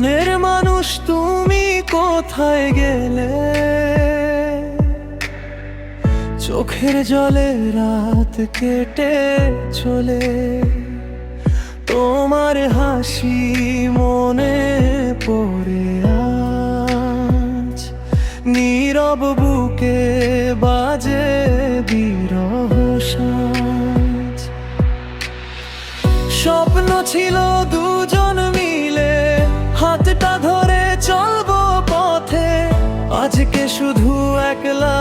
মনের মানুষ তুমি কোথায় গেলে? চোখের জলে রাত কেটে চলে, তোমার হাসি মনে পড়ে আজ। নীরব বুকে বাজে বিরহ সাজ। স্বপ্ন ছিল দুজন মিলে হাতটা ধরে চলবো পথে, আজকে শুধু একলা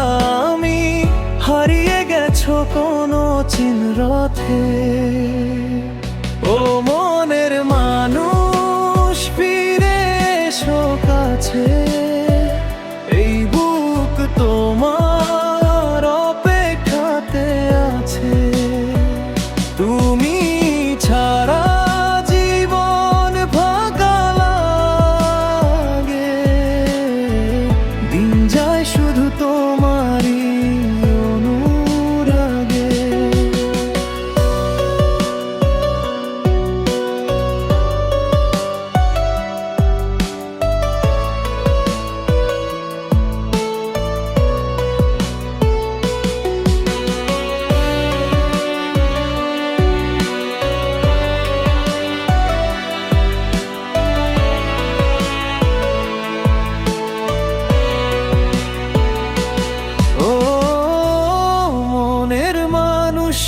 আমি, হারিয়ে গেছো কোনো চিনরথে। ও মনের মানুষ ফিরে এসো কাছে, এই বুক তোমার অপেক্ষাতে আছে। তুমি ছাড়া জীবন ফাঁকা লাগে, দিন যায় শুধু তোমারই অনুরাগে।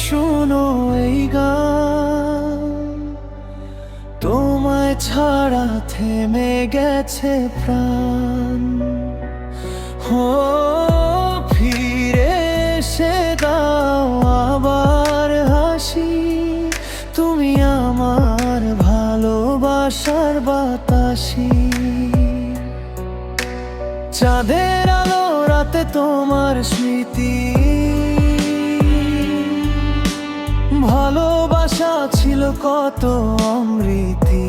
শোনো এই গান, তোমায় ছাড়া থেমে গেছে প্রাণ। ও ফিরে এসে দাও আবার হাসি, তুমি আমার ভালোবাসার বাতাসি। চাঁদের আলো রাতে তোমার স্মৃতি, ভালোবাসা ছিল কত অমৃতি।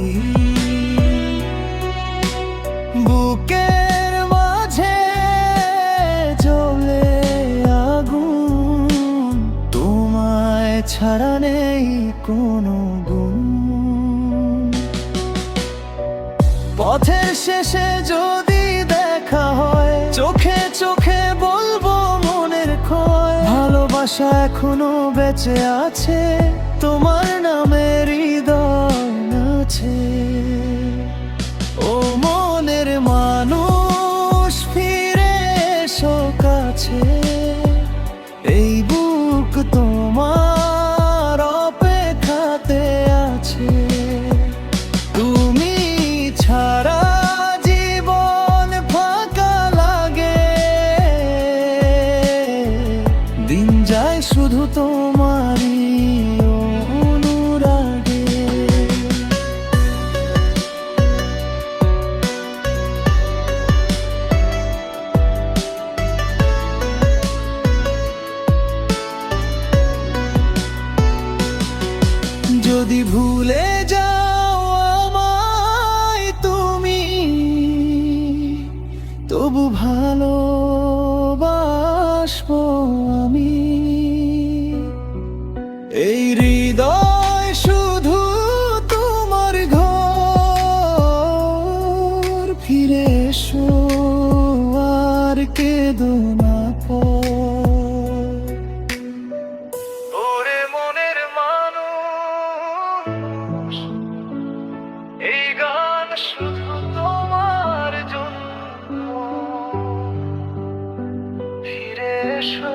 বুকের মাঝে জ্বলে আগুন, তোমায় ছাড়া নেই কোনো গুণ। পথের শেষে যদি দেখা হয়, চোখে চোখে বলবো মনের ক্ষয়। ভালোবাসা এখনো বেঁচে আছে, তোমার নামে হৃদয় নাচে। ও মনের মানুষ ফিরে এসো কাছে, এই বুক তোমার অপেক্ষাতে আছে। তুমি ছাড়া জীবন ফাঁকা লাগে, দিন যায় শুধু তোমারই অনুরাগে। যদি ভুলে যাও আমায় তুমি, তবু ভালোবাসবো আমি। এই হৃদয় শুধু তোমার ঘর, ফিরে এসো আর কেঁদো না পর। ওরে মনের মানুষ, এই গান শুধু তোমার জন্য, ফিরে এসো